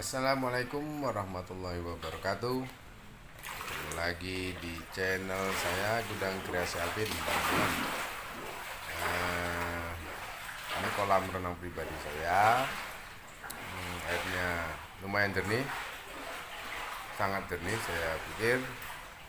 Assalamualaikum warahmatullahi wabarakatuh. Ketemu lagi di channel saya Gudang Kreasi Alvin, teman-teman. Nah, ini kolam renang pribadi saya. Airnya lumayan jernih, sangat jernih saya pikir.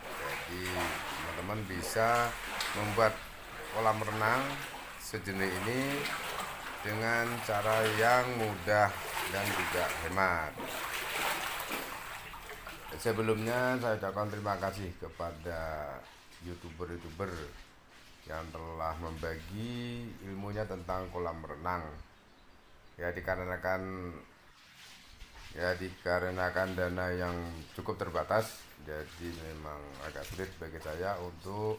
Jadi teman-teman bisa membuat kolam renang sejenis ini dengan cara yang mudah dan juga hemat. Sebelumnya saya ucapkan terima kasih kepada youtuber yang telah membagi ilmunya tentang kolam renang. Dikarenakan dana yang cukup terbatas, jadi memang agak sulit bagi saya untuk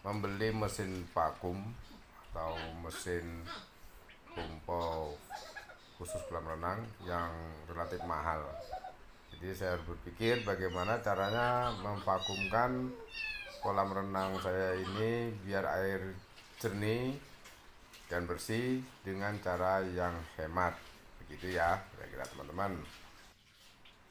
membeli mesin vakum atau mesin pompa khusus kolam renang yang relatif mahal. Jadi saya berpikir bagaimana caranya memvakumkan kolam renang saya ini biar air jernih dan bersih dengan cara yang hemat. Begitu ya kira-kira teman-teman.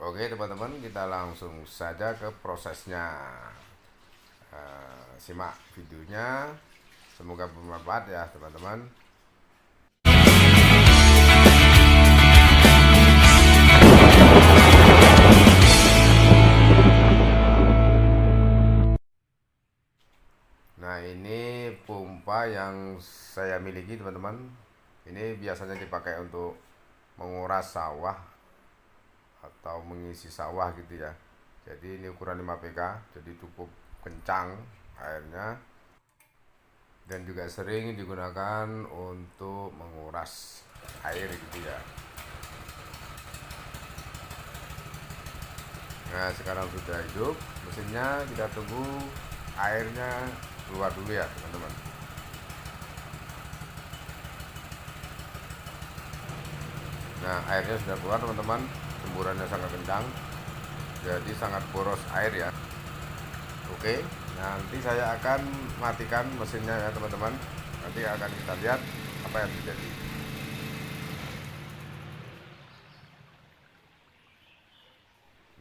Oke teman-teman, kita langsung saja ke prosesnya. Simak videonya, semoga bermanfaat ya teman-teman. Nah, ini pompa yang saya miliki teman-teman. Ini biasanya dipakai untuk menguras sawah atau mengisi sawah gitu ya. Jadi ini ukuran 5 PK, jadi cukup kencang airnya, dan juga sering digunakan untuk menguras air gitu ya. Nah, sekarang sudah hidup mesinnya, kita tunggu airnya keluar dulu ya teman-teman. Nah, airnya sudah keluar teman-teman, semburannya sangat kencang, jadi sangat boros air ya. Oke, nanti saya akan matikan mesinnya ya teman-teman. Nanti akan kita lihat apa yang terjadi.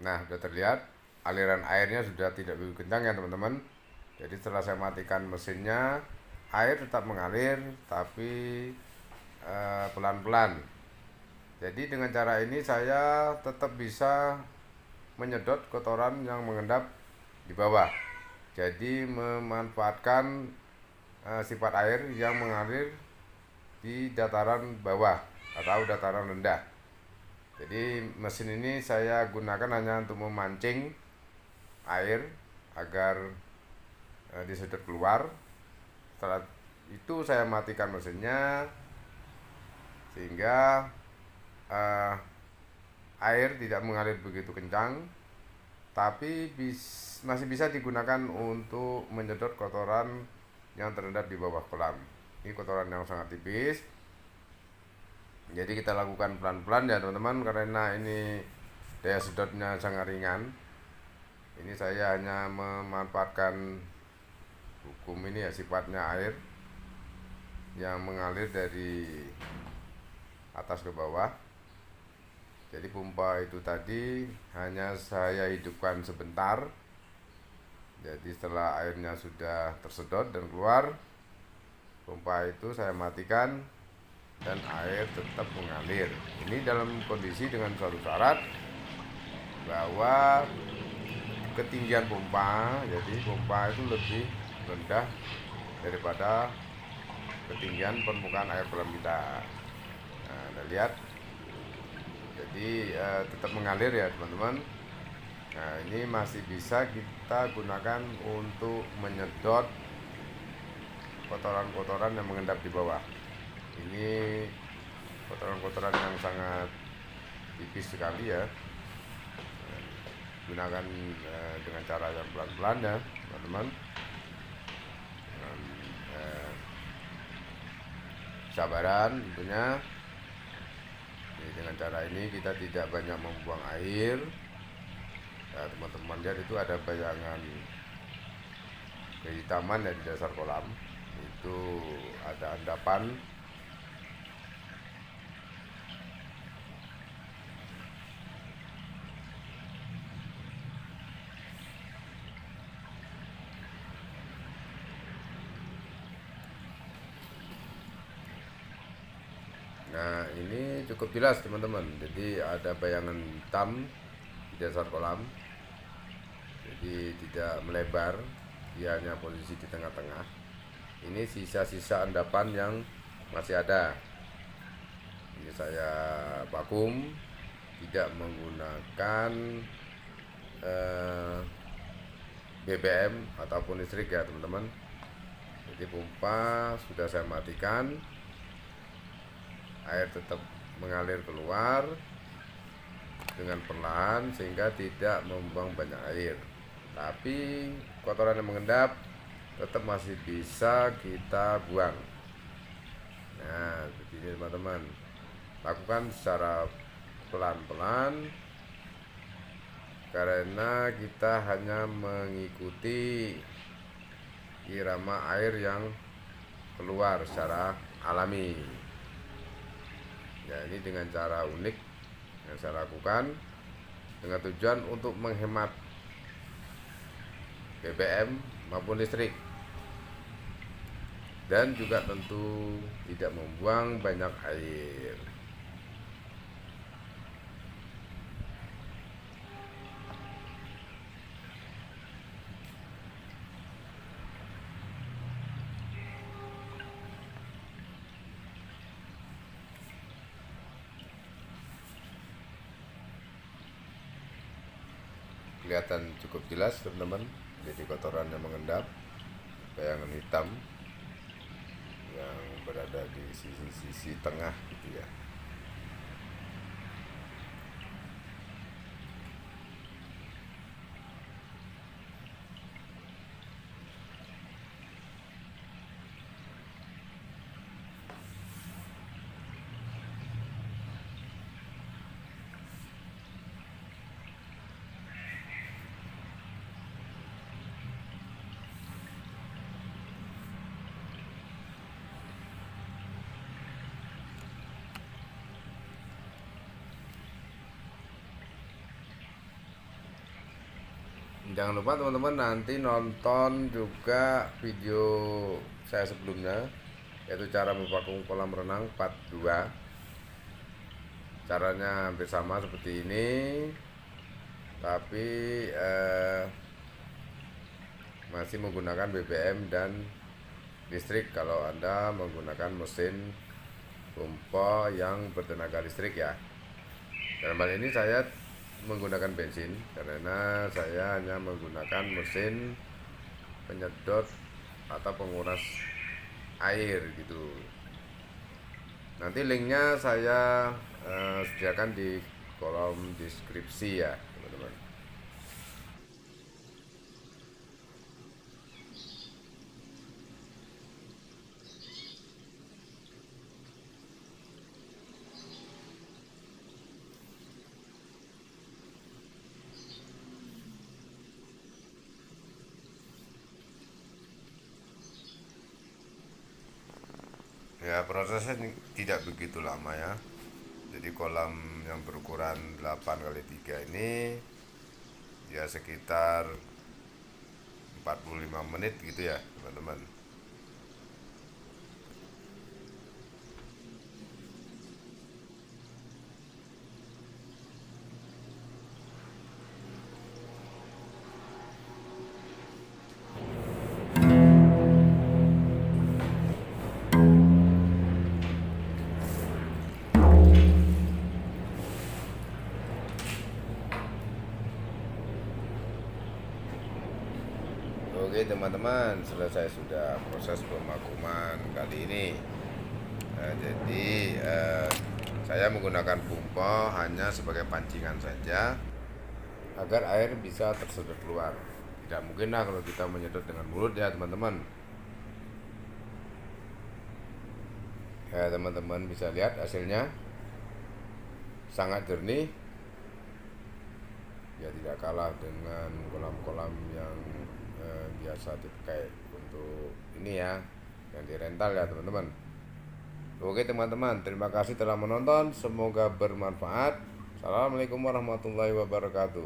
Nah, sudah terlihat aliran airnya sudah tidak begitu kencang ya teman-teman. Jadi setelah saya matikan mesinnya, air tetap mengalir tapi pelan-pelan. Jadi dengan cara ini saya tetap bisa menyedot kotoran yang mengendap di bawah. Jadi memanfaatkan sifat air yang mengalir di dataran bawah atau dataran rendah. Jadi mesin ini saya gunakan hanya untuk memancing air agar disedot keluar. Setelah itu saya matikan mesinnya sehingga air tidak mengalir begitu kencang, tapi masih bisa digunakan untuk menyedot kotoran yang terendap di bawah kolam. Ini kotoran yang sangat tipis, jadi kita lakukan pelan-pelan ya teman-teman, karena ini daya sedotnya sangat ringan. Ini saya hanya memanfaatkan hukum ini ya, sifatnya air yang mengalir dari atas ke bawah. Jadi pompa itu tadi hanya saya hidupkan sebentar. Jadi setelah airnya sudah tersedot dan keluar, pompa itu saya matikan dan air tetap mengalir. Ini dalam kondisi dengan suatu syarat bahwa ketinggian pompa, jadi pompa itu lebih rendah daripada ketinggian permukaan air kolam kita. Nah, Anda lihat, jadi tetap mengalir ya teman-teman. Nah, ini masih bisa kita gunakan untuk menyedot kotoran-kotoran yang mengendap di bawah. Ini kotoran-kotoran yang sangat tipis sekali ya. Gunakan dengan cara yang pelan-pelan ya teman-teman. Sabaran tentunya. Jadi dengan cara ini kita tidak banyak membuang air. Nah, teman-teman lihat itu ada bayangan kehitaman ya di dasar kolam. Itu ada endapan. Nah, ini cukup jelas teman-teman. Jadi ada bayangan hitam di dasar kolam. Jadi tidak melebar, dia hanya posisi di tengah-tengah. Ini sisa-sisa endapan yang masih ada. Ini saya vakum, tidak menggunakan BBM ataupun listrik ya teman-teman. Jadi pompa sudah saya matikan, air tetap mengalir keluar dengan perlahan sehingga tidak membuang banyak air, tapi kotoran yang mengendap tetap masih bisa kita buang. Nah, begini teman-teman, lakukan secara pelan-pelan karena kita hanya mengikuti irama air yang keluar secara alami. Ya, ini dengan cara unik yang saya lakukan dengan tujuan untuk menghemat BBM maupun listrik, dan juga tentu tidak membuang banyak air. Kelihatan cukup jelas teman-teman, jadi kotoran yang mengendap, bayangan hitam yang berada di sisi-sisi tengah gitu ya. Jangan lupa teman-teman nanti nonton juga video saya sebelumnya, yaitu cara memvakum kolam renang part 2. Caranya hampir sama seperti ini, tapi masih menggunakan BBM dan listrik kalau Anda menggunakan mesin pompa yang bertenaga listrik ya. Dalam hal ini saya menggunakan bensin karena saya hanya menggunakan mesin penyedot atau penguras air gitu. Nanti linknya saya sediakan di kolom deskripsi ya teman-teman. Ya, prosesnya tidak begitu lama ya. Jadi kolam yang berukuran 8x3 ini ya sekitar 45 menit gitu ya teman-teman. Oke teman-teman, selesai sudah proses pemakuman kali ini. Jadi saya menggunakan pompa hanya sebagai pancingan saja agar air bisa tersedot keluar. Tidak mungkin lah kalau kita menyedot dengan mulut ya teman-teman. Ya teman-teman bisa lihat hasilnya sangat jernih. Ya tidak kalah dengan kolam-kolam yang biasa dipakai untuk ini ya, yang dirental ya teman-teman. Oke teman-teman, terima kasih telah menonton, semoga bermanfaat. Assalamualaikum warahmatullahi wabarakatuh.